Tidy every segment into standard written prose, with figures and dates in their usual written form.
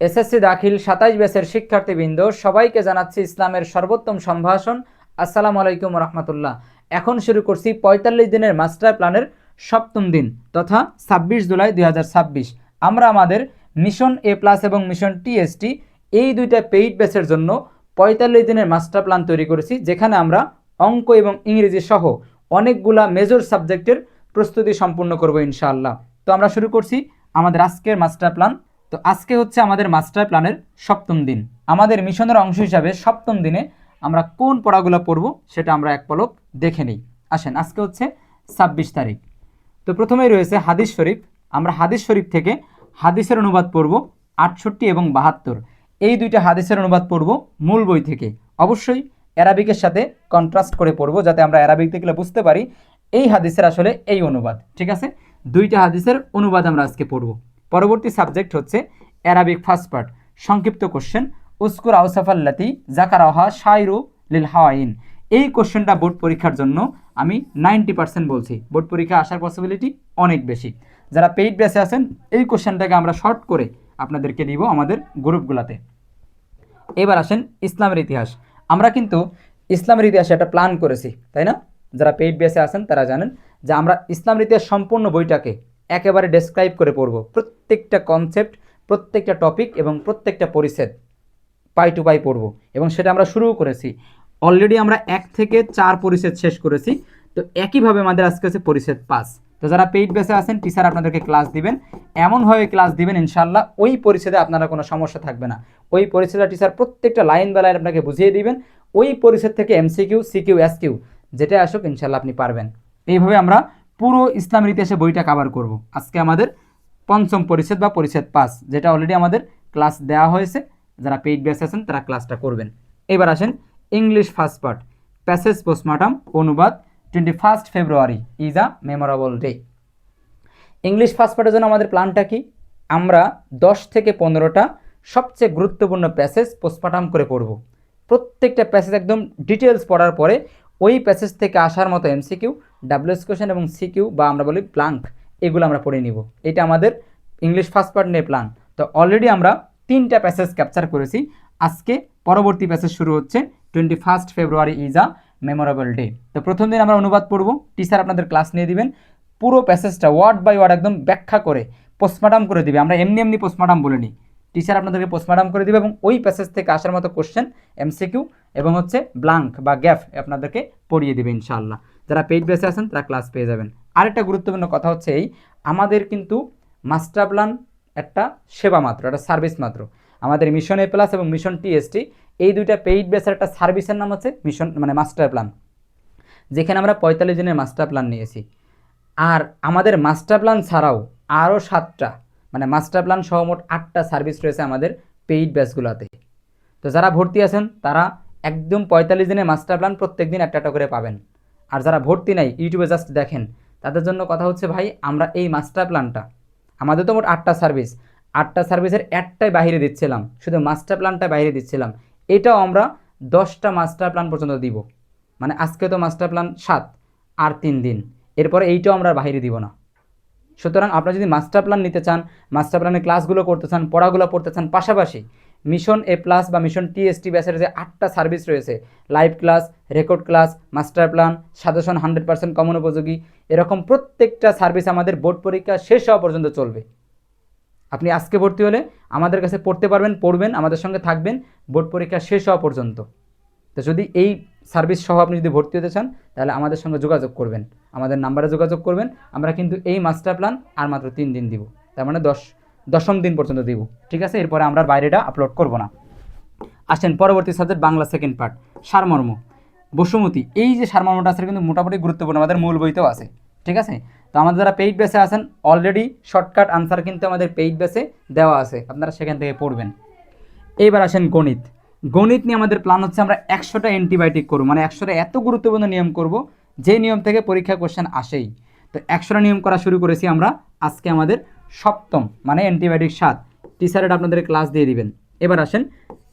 SSC দাখিল ২৭ ব্যাচের শিক্ষার্থীবৃন্দ সবাইকে জানাচ্ছি ইসলামের সর্বোত্তম সম্ভাষণ। আসসালামু আলাইকুম রহমতুল্লাহ। এখন শুরু করছি ৪৫ দিনের মাস্টার প্ল্যানের সপ্তম দিন তথা ২৬ জুলাই ২০২৬। আমরা আমাদের মিশন এ প্লাস এবং মিশন টিএসটি এই দুইটা পেইড ব্যাচের জন্য ৪৫ দিনের মাস্টার প্ল্যান তৈরি করেছি, যেখানে আমরা অঙ্ক এবং ইংরেজি সহ অনেকগুলা মেজর সাবজেক্টের প্রস্তুতি সম্পূর্ণ করব ইনশাআল্লাহ। তো আমরা শুরু করছি আমাদের আজকের মাস্টার প্ল্যান। তো আজকে হচ্ছে আমাদের মাস্টার প্ল্যানের সপ্তম দিন। আমাদের মিশনের অংশ হিসাবে সপ্তম দিনে আমরা কোন পড়াগুলো পড়ব সেটা আমরা এক পলক দেখে নিই। আসেন, আজকে হচ্ছে ২৬ তারিখ। তো প্রথমেই রয়েছে হাদিস শরীফ। আমরা হাদিস শরীফ থেকে হাদিসের অনুবাদ পড়ব ৬৮ এবং ৭২। এই দুইটা হাদিসের অনুবাদ পড়ব মূল বই থেকে। অবশ্যই অ্যারাবিকের সাথে কন্ট্রাস্ট করে পড়ব, যাতে আমরা অ্যারাবিক দেখলে বুঝতে পারি এই হাদিসের আসলে এই অনুবাদ। ঠিক আছে, দুইটা হাদিসের অনুবাদ আমরা আজকে পড়ব। পরবর্তী সাবজেক্ট হচ্ছে অ্যারাবিক ফার্স্ট পার্ট, সংক্ষিপ্ত কোশ্চেন। উস্কুর আউসাফাল্লাতি জাকারাহা শায়রু লিল হাওয়াইন। এই কোশ্চেনটা বোর্ড পরীক্ষার জন্য আমি 90% বলছি, বোর্ড পরীক্ষা আসার পসিবিলিটি অনেক বেশি। যারা পেইড ব্যাচে আছেন এই কোশ্চেনটাকে আমরা শর্ট করে আপনাদেরকে দিব আমাদের গ্রুপগুলোতে। এবার আসেন ইসলামের ইতিহাস। আমরা কিন্তু ইসলামের ইতিহাসে একটা প্ল্যান করেছি, তাই না? যারা পেইড ব্যাচে আছেন তারা জানেন যে আমরা ইসলামের ইতিহাস সম্পূর্ণ বইটাকে একেবারে ডেসক্রাইব করে পড়ব। প্রত্যেকটা কনসেপ্ট, প্রত্যেকটা টপিক এবং প্রত্যেকটা পরিচ্ছেদ পাই টু পাই পড়ব, এবং সেটা আমরা শুরুও করেছি। অলরেডি আমরা ১ থেকে ৪ পরিচ্ছেদ শেষ করেছি। তো একইভাবে আমাদের আজকে হচ্ছে পরিচ্ছেদ ৫। তো যারা পেইড বেসে আছেন টিচার আপনাদেরকে ক্লাস দিবেন, এমনভাবে ক্লাস দিবেন ইনশাল্লাহ ওই পরিচ্ছেদে আপনারা কোনো সমস্যা থাকবে না। ওই পরিচ্ছেদে টিচার প্রত্যেকটা লাইন বাই লাইন আপনাকে বুঝিয়ে দিবেন। ওই পরিচ্ছেদ থেকে এমসিকিউ, সিকিউ, এসকিউ যেটা আসুক ইনশাল্লাহ আপনি পারবেন। এইভাবে আমরা পুরো ইসলামের ইতিহাসে বইটা কভার করব। আজকে আমাদের পঞ্চম পরিচ্ছেদ বা পরিচ্ছেদ ৫, যেটা অলরেডি আমাদের ক্লাস দেওয়া হয়েছে। যারা পেইড ব্যাচ আছেন তারা ক্লাসটা করবেন। এবার আসেন English first part, passage post-mortem অনুবাদ। 21 February is a memorable day. English first পার্টের জন্য আমাদের প্ল্যানটা কি? আমরা 10 থেকে 15টা সবচেয়ে গুরুত্বপূর্ণ প্যাসেজ পোস্টমর্টম করে পড়ব। প্রত্যেকটা প্যাসেজ একদম ডিটেলস পড়ার পরে ওই প্যাসেজ থেকে আসার মতো এমসিকিউ, ডাব্লিউএস কোশ্চেন এবং সিকিউ বা আমরা বলি ব্লাঙ্ক, এগুলো আমরা পড়ে নিব। এটা আমাদের ইংলিশ ফার্স্ট পার্ট নিয়ে প্ল্যান। তো অলরেডি আমরা 3টা প্যাসেজ ক্যাপচার করেছি। আজকে পরবর্তী প্যাসেজ শুরু হচ্ছে 21 February is a memorable day. তো প্রথম দিন আমরা অনুবাদ পড়ব, টিচার আপনাদের ক্লাস নিয়ে দিবেন। পুরো প্যাসেজটা ওয়ার্ড বাই ওয়ার্ড একদম ব্যাখ্যা করে পোস্টমর্টম করে দিবে। আমরা এমনি এমনি পোস্টমর্টম বলিনি, টিচার আপনাদেরকে পোস্টমর্টম করে দিবে এবং ওই প্যাসেজ থেকে আসার মতো কোশ্চেন, এমসিকিউ এবং হচ্ছে ব্লাঙ্ক বা গ্যাপ আপনাদেরকে পড়িয়ে দেবে ইনশাআল্লাহ। যারা পেইড বেসে আছেন তারা ক্লাস পেয়ে যাবেন। আরেকটা গুরুত্বপূর্ণ কথা হচ্ছে এই, আমাদের কিন্তু মাস্টার প্ল্যান একটা সেবা মাত্র, একটা সার্ভিস মাত্র। আমাদের মিশন এ প্লাস এবং মিশন টিএসটি এই দুইটা পেইড বেসের একটা সার্ভিসের নাম হচ্ছে মিশন মানে মাস্টার প্ল্যান, যেখানে আমরা ৪৫ দিনের মাস্টার প্ল্যান নিয়েছি। আর আমাদের মাস্টার প্ল্যান ছাড়াও আরও 7টা মানে মাস্টার প্ল্যান সহ মোট 8টা সার্ভিস রয়েছে আমাদের পেইড ব্যাচগুলোতে। তো যারা ভর্তি আছেন তারা একদম ৪৫ দিনের মাস্টার প্ল্যান প্রত্যেক দিন একটা করে পাবেন। আর যারা ভর্তি নাই ইউটিউবে জাস্ট দেখেন, তাদের জন্য কথা হচ্ছে ভাই আমরা এই মাস্টার প্ল্যানটা, আমাদের তো মোট 8টা সার্ভিস, 8টা সার্ভিসের একটাই বাইরে দিচ্ছিলাম, শুধু মাস্টার প্ল্যানটা বাইরে দিচ্ছিলাম। এটাও আমরা 10টা মাস্টার প্ল্যান পর্যন্ত দিব। মানে আজকে তো মাস্টার প্ল্যান 7 আর 3 দিন, এরপরে এইটাও আমরা বাইরে দিব না। সুতরাং আপনারা যদি মাস্টার প্ল্যান নিতে চান, মাস্টার প্ল্যানের ক্লাসগুলো করতে চান, পড়াগুলো পড়তে চান, পাশাপাশি মিশন এ প্লাস বা মিশন টিএসটি ব্যাচের যে 8টা সার্ভিস রয়েছে, live class, record class, master plan, suggestion 100% common উপযোগী, এরকম প্রত্যেকটা সার্ভিস আমাদের বোর্ড পরীক্ষা শেষ হওয়া পর্যন্ত চলবে। আপনি আজকে ভর্তি হলে আমাদের কাছে পড়তে পারবেন, পড়বেন, আমাদের সঙ্গে থাকবেন বোর্ড পরীক্ষা শেষ হওয়া পর্যন্ত। তো যদি এই সার্ভিস সহ আপনি যদি ভর্তি হতে চান তাহলে আমাদের সঙ্গে যোগাযোগ করবেন, আমাদের নাম্বারে যোগাযোগ করবেন। আমরা কিন্তু এই মাস্টার প্ল্যান আর মাত্র 3 দিন দিব, তার মানে 10ম দিন পর্যন্ত দিব। ঠিক আছে, এরপরে আমরা বাইরেটা আপলোড করব না। আসেন পরবর্তী সাবজেক্ট বাংলা সেকেন্ড পার্ট, সারমর্ম। বসুমতী, এই যে সারমর্মটা আছে কিন্তু মোটামুটি গুরুত্বপূর্ণ, আমাদের মূল বইতেও আছে। ঠিক আছে, তো আমাদের যারা পেইড বেসে আছেন অলরেডি শর্টকাট আনসার কিন্তু আমাদের পেইড বেসে দেওয়া আছে, আপনারা সেখান থেকে পড়বেন। এইবার আসেন গণিত। গণিত নিয়ে আমাদের প্ল্যান হচ্ছে আমরা 100টা অ্যান্টিবায়োটিক করব, মানে 100টা এত গুরুত্বপূর্ণ নিয়ম করব যে নিয়ম থেকে পরীক্ষা কোশ্চেন আসেই। তো 100টা নিয়ম করা শুরু করেছি আমরা। আজকে আমাদের সপ্তম মানে অ্যান্টিবায়োটিক 7, টিচারের আপনাদের ক্লাস দিয়ে দিবেন। এবার আসেন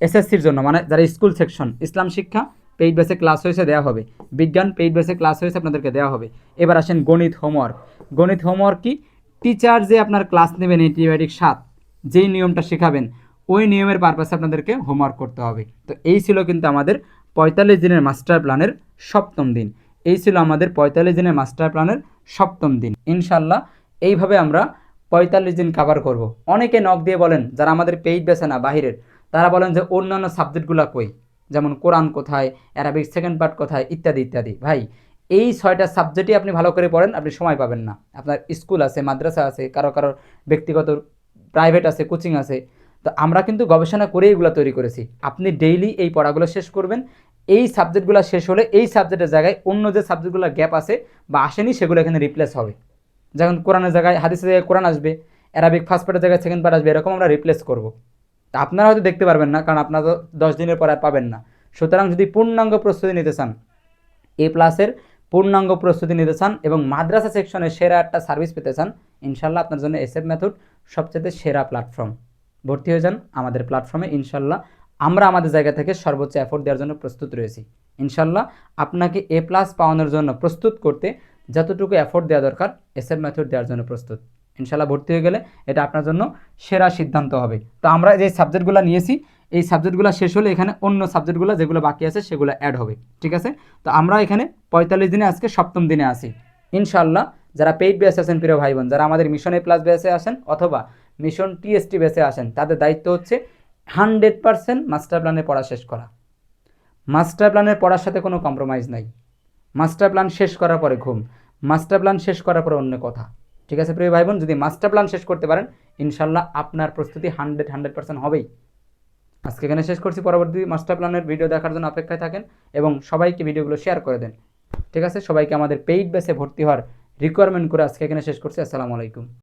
এসএসসির জন্য, মানে যারা স্কুল সেকশন, ইসলাম শিক্ষা পেইড বেসে ক্লাস হয়েছে দেওয়া হবে, বিজ্ঞান পেইড বেসে ক্লাস হয়েছে আপনাদেরকে দেওয়া হবে। এবার আসেন গণিত হোমওয়ার্ক। গণিত হোমওয়ার্ক কি? টিচার যে আপনার ক্লাস নেবেন অ্যান্টিবায়োটিক 7 যেই নিয়মটা শেখাবেন ওই নিয়মের পারপাসে আপনাদেরকে হোমওয়ার্ক করতে হবে। তো এই ছিল কিন্তু আমাদের 45 দিনের মাস্টার প্ল্যানের সপ্তম দিন। এই ছিল আমাদের 45 দিনের মাস্টার প্ল্যানের সপ্তম দিন। ইনশাল্লাহ এইভাবে আমরা 45 দিন কভার করব। অনেকে নক দিয়ে বলেন, যারা আমাদের পেইড বেছে না বাহিরের, তারা বলেন যে অন্যান্য সাবজেক্টগুলো কই, যেমন কোরআন কোথায়, অ্যারাবিক সেকেন্ড পার্ট কোথায়, ইত্যাদি ইত্যাদি। ভাই, এই 6টা সাবজেক্টই আপনি ভালো করে পড়েন, আপনি সময় পাবেন না। আপনার স্কুল আছে, মাদ্রাসা আছে, কারো কারো ব্যক্তিগত প্রাইভেট আছে, কোচিং আছে। তো আমরা কিন্তু গবেষণা করে এগুলো তৈরি করেছি। আপনি ডেইলি এই পড়াগুলো শেষ করবেন। এই সাবজেক্টগুলো শেষ হলে এই সাবজেক্টের জায়গায় অন্য যে সাবজেক্টগুলো গ্যাপ আছে বা আসেনি সেগুলো এখানে রিপ্লেস হবে। যেমন কোরআনের জায়গায় হাদিসের জায়গায় কোরআন আসবে, অ্যারাবিক ফার্স্ট পার্টের জায়গায় সেকেন্ড পার্ট আসবে, এরকম আমরা রিপ্লেস করব। তা আপনারা হয়তো দেখতে পারবেন না, কারণ আপনারা তো 10 দিনের পর আর পাবেন না। সুতরাং যদি পূর্ণাঙ্গ প্রস্তুতি নিতে চান, A+-এর পূর্ণাঙ্গ প্রস্তুতি নিতে চান এবং মাদ্রাসা সেকশনে সেরা একটা সার্ভিস পেতে চান, ইনশাল্লাহ আপনার জন্য SF মেথড সবচেয়ে সেরা প্ল্যাটফর্ম। ভর্তি হয়ে যান আমাদের প্ল্যাটফর্মে। ইনশাল্লাহ আমরা আমাদের জায়গা থেকে সর্বোচ্চ এফোর্ট দেওয়ার জন্য প্রস্তুত রয়েছি। ইনশাল্লাহ আপনাকে A+ পাওয়ানোর জন্য প্রস্তুত করতে যতটুকু এফোর্ট দেওয়া দরকার SF মেথড দেওয়ার জন্য প্রস্তুত। ইনশাল্লাহ ভর্তি হয়ে গেলে এটা আপনার জন্য সেরা সিদ্ধান্ত হবে। তো আমরা যে সাবজেক্টগুলো নিয়েছি, এই সাবজেক্টগুলো শেষ হলে এখানে অন্য সাবজেক্টগুলো যেগুলো বাকি আছে সেগুলো অ্যাড হবে। ঠিক আছে? তো আমরা এখানে 45 দিনে আজকে সপ্তম দিনে আসি। ইনশাল্লাহ যারা পেইড ব্যাচে আছেন প্রিয় ভাই বোন, যারা আমাদের মিশন A+ ব্যাচে আসেন অথবা মিশন TST ব্যাচে আসেন, তাদের দায়িত্ব হচ্ছে 100% মাস্টার প্ল্যানের পড়া শেষ করা। মাস্টার প্ল্যানের পড়ার সাথে কোনো কম্প্রোমাইজ নাই। মাস্টার প্ল্যান শেষ করার পরে ঘুম, মাস্টার প্ল্যান শেষ করার পরে অন্য কথা। ঠিক আছে প্রিয় ভাই বোন, যদি মাস্টার প্ল্যান শেষ করতে পারেন, ইনশাল্লাহ আপনার প্রস্তুতি 100% হবেই। আজকে এখানে শেষ করছি। পরবর্তী মাস্টার প্ল্যানের ভিডিও দেখার জন্য অপেক্ষায় থাকেন এবং সবাইকে ভিডিওগুলো শেয়ার করে দেন। ঠিক আছে? সবাইকে আমাদের পেইড ব্যাচে ভর্তি হওয়ার রিকোয়ারমেন্ট করে আজকে এখানে শেষ করছি। আসসালামু আলাইকুম।